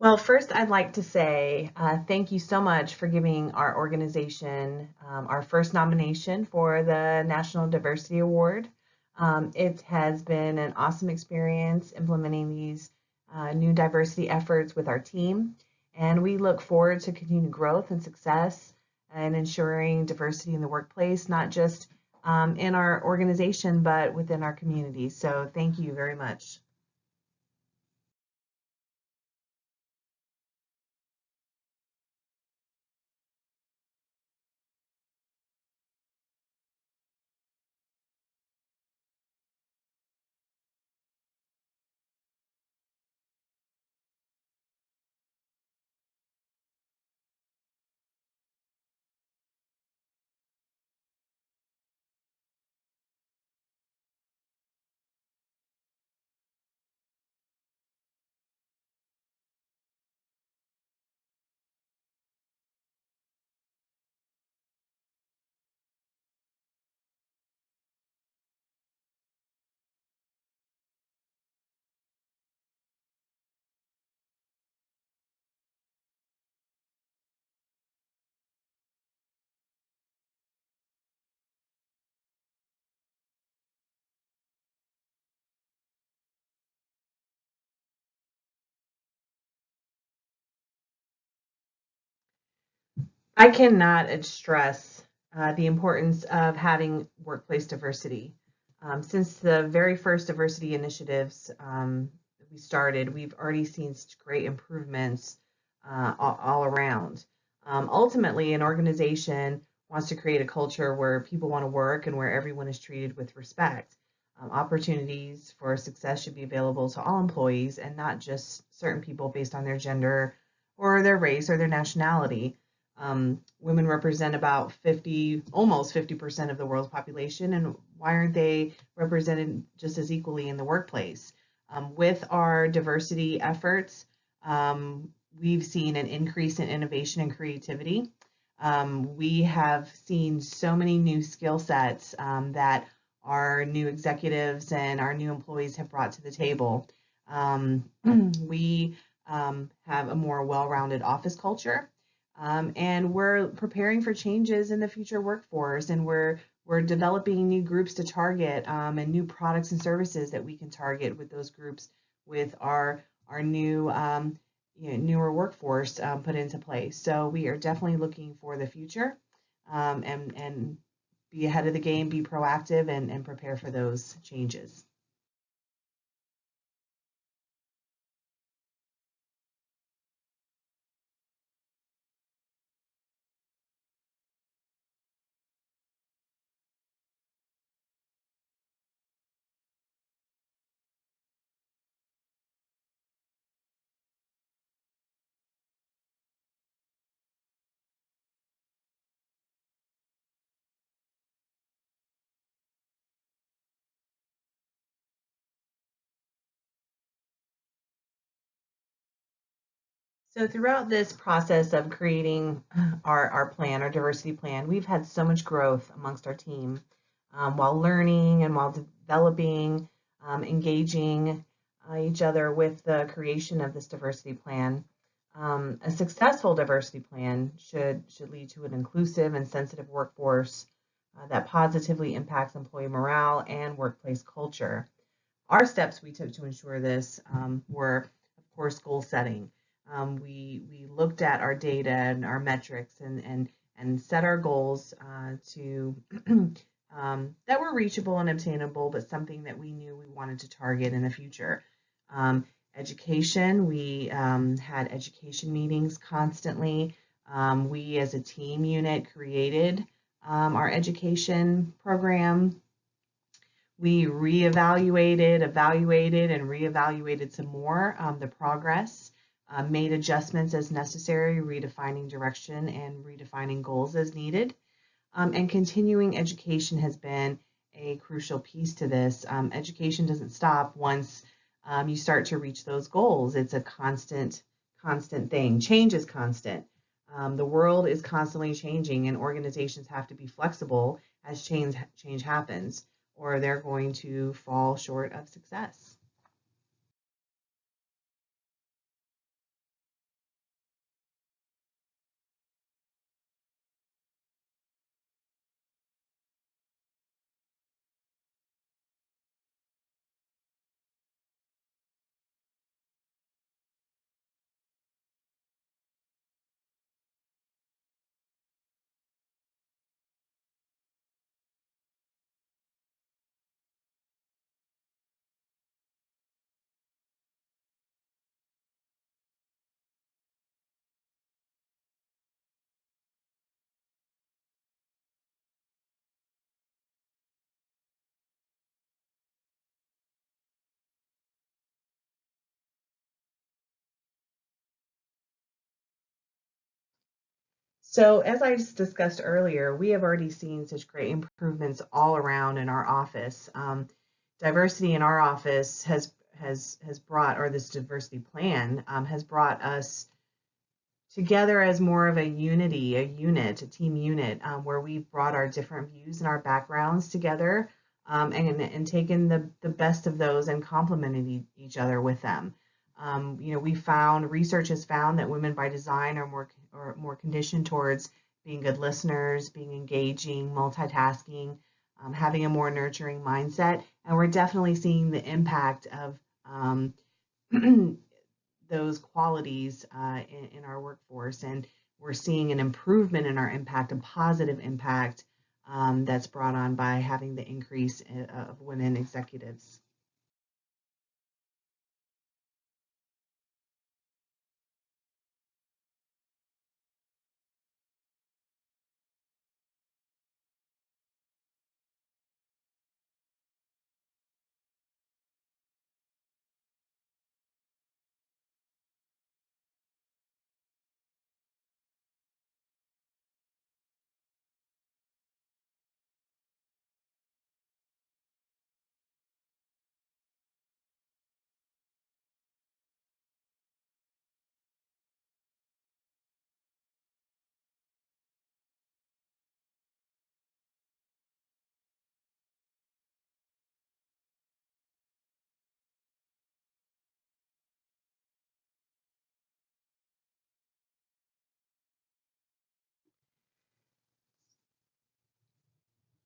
Well, first, I'd like to say thank you so much for giving our organization our first nomination for the National Diversity Award. It has been an awesome experience implementing these new diversity efforts with our team, and we look forward to continued growth and success and ensuring diversity in the workplace, not just in our organization, but within our community. So, thank you very much. I cannot stress the importance of having workplace diversity. Since the very first diversity initiatives we started, we've already seen such great improvements all around. Ultimately, an organization wants to create a culture where people want to work and where everyone is treated with respect. Opportunities for success should be available to all employees and not just certain people based on their gender or their race or their nationality. Women represent about 50, almost 50% of the world's population, and why aren't they represented just as equally in the workplace? With our diversity efforts, we've seen an increase in innovation and creativity. We have seen so many new skill sets that our new executives and our new employees have brought to the table. We have a more well-rounded office culture, and we're preparing for changes in the future workforce, and we're developing new groups to target and new products and services that we can target with those groups with our new newer workforce put into place. So we are definitely looking for the future, and be ahead of the game, be proactive, and prepare for those changes. So throughout this process of creating our plan, our diversity plan, we've had so much growth amongst our team while learning and while developing, engaging each other with the creation of this diversity plan. A successful diversity plan should lead to an inclusive and sensitive workforce that positively impacts employee morale and workplace culture. Our steps we took to ensure this were, of course, goal setting. We looked at our data and our metrics and set our goals to that were reachable and obtainable, but something that we knew we wanted to target in the future. Education, we had education meetings constantly. We, as a team unit, created our education program. We reevaluated, evaluated, and reevaluated some more the progress, made adjustments as necessary, redefining direction and redefining goals as needed. And continuing education has been a crucial piece to this. Education doesn't stop once you start to reach those goals. It's a constant thing. Change is constant. The world is constantly changing, and organizations have to be flexible as change happens, or they're going to fall short of success. So as I just discussed earlier, we have already seen such great improvements all around in our office. Diversity in our office has brought, or this diversity plan has brought us together as more of a unity, a unit, a team unit, where we've brought our different views and our backgrounds together, and taken the best of those and complemented each other with them. We found, research has found that women by design are more conditioned towards being good listeners, being engaging, multitasking, having a more nurturing mindset, and we're definitely seeing the impact of those qualities in our workforce, and we're seeing an improvement in our impact, a positive impact that's brought on by having the increase of women executives.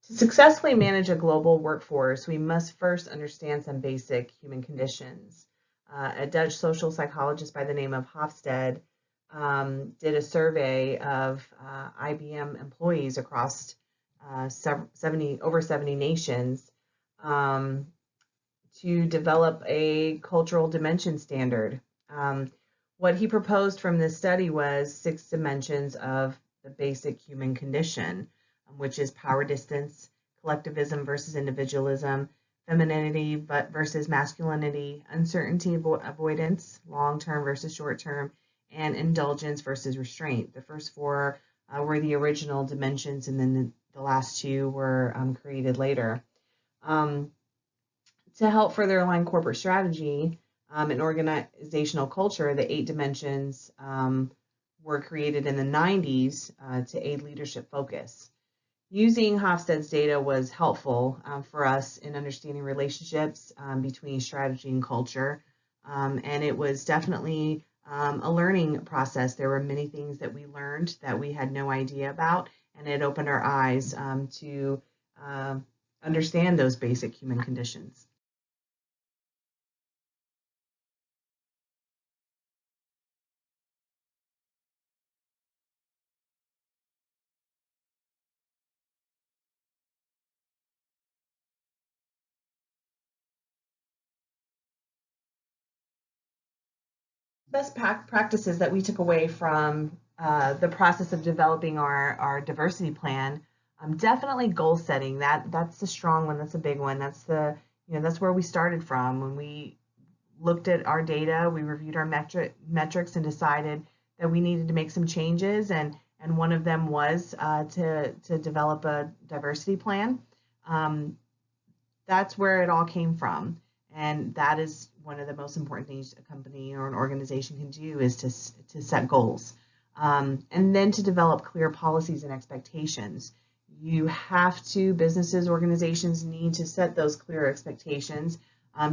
To successfully manage a global workforce, we must first understand some basic human conditions. A Dutch social psychologist by the name of Hofstede did a survey of IBM employees across over 70 nations, um, to develop a cultural dimension standard. What he proposed from this study was 6 dimensions of the basic human condition, which is power distance, collectivism versus individualism, femininity versus masculinity, uncertainty avoidance, long term versus short term, and indulgence versus restraint. The first 4 were the original dimensions, and then the last 2 were created later. To help further align corporate strategy and organizational culture, the 8 dimensions were created in the 90s to aid leadership focus. Using Hofstede's data was helpful for us in understanding relationships between strategy and culture, and it was definitely a learning process. There were many things that we learned that we had no idea about, and it opened our eyes to understand those basic human conditions. Best practices that we took away from the process of developing our diversity plan, definitely goal setting. That's a strong one. That's a big one. That's where we started from. When we looked at our data, we reviewed our metrics and decided that we needed to make some changes, and one of them was to develop a diversity plan. Um, that's where it all came from. And that is one of the most important things a company or an organization can do, is to set goals. And then to develop clear policies and expectations. You have to, businesses, organizations need to set those clear expectations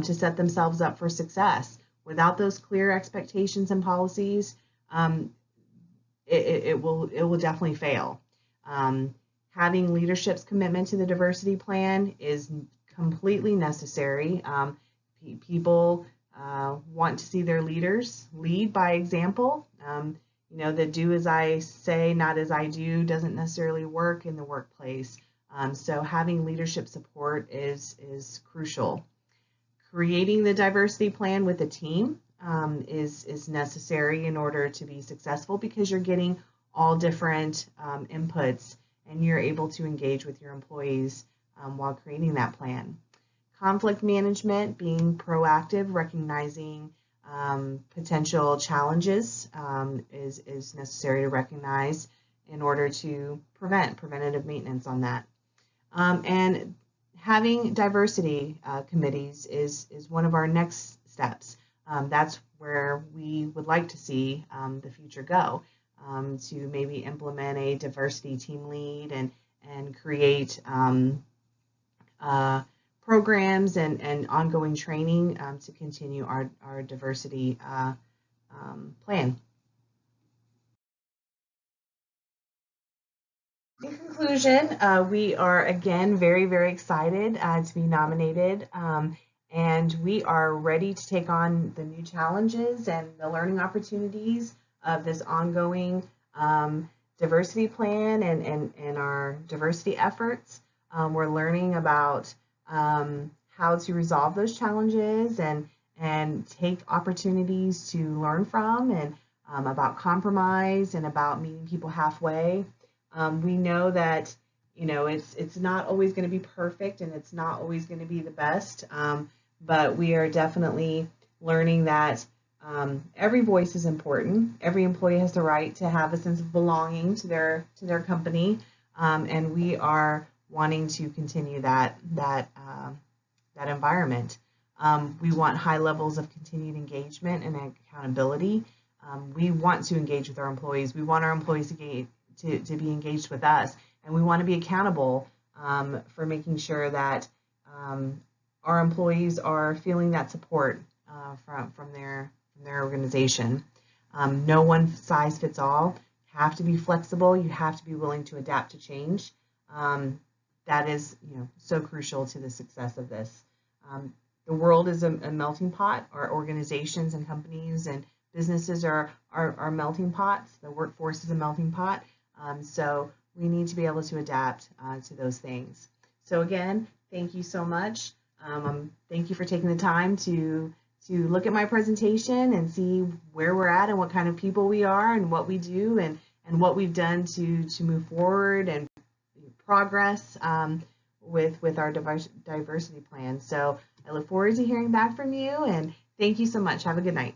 to set themselves up for success. Without those clear expectations and policies, it will definitely fail. Having leadership's commitment to the diversity plan is completely necessary. People want to see their leaders lead by example. The do as I say, not as I do doesn't necessarily work in the workplace. So having leadership support is crucial. Creating the diversity plan with a team is necessary in order to be successful, because you're getting all different inputs, and you're able to engage with your employees while creating that plan. Conflict management, being proactive, recognizing potential challenges is necessary to recognize. in order to preventative maintenance on that. And having diversity committees is one of our next steps. That's where we would like to see the future go, to maybe implement a diversity team lead and create programs and ongoing training to continue our diversity plan. In conclusion, we are again very, very excited to be nominated, and we are ready to take on the new challenges and the learning opportunities of this ongoing diversity plan and our diversity efforts. We're learning about how to resolve those challenges and take opportunities to learn from, and about compromise and about meeting people halfway. We know that it's not always going to be perfect and it's not always going to be the best, but we are definitely learning that every voice is important. Every employee has the right to have a sense of belonging to their company, and we are wanting to continue that environment. We want high levels of continued engagement and accountability. We want to engage with our employees. We want our employees to be engaged with us, and we want to be accountable for making sure that our employees are feeling that support from their organization. No one size fits all. You have to be flexible. You have to be willing to adapt to change. That is so crucial to the success of this. The world is a melting pot. Our organizations and companies and businesses are melting pots. The workforce is a melting pot. So we need to be able to adapt to those things. So again, thank you so much. Thank you for taking the time to look at my presentation and see where we're at and what kind of people we are and what we do and what we've done to move forward and progress with our diversity plan. So I look forward to hearing back from you, and thank you so much. Have a good night.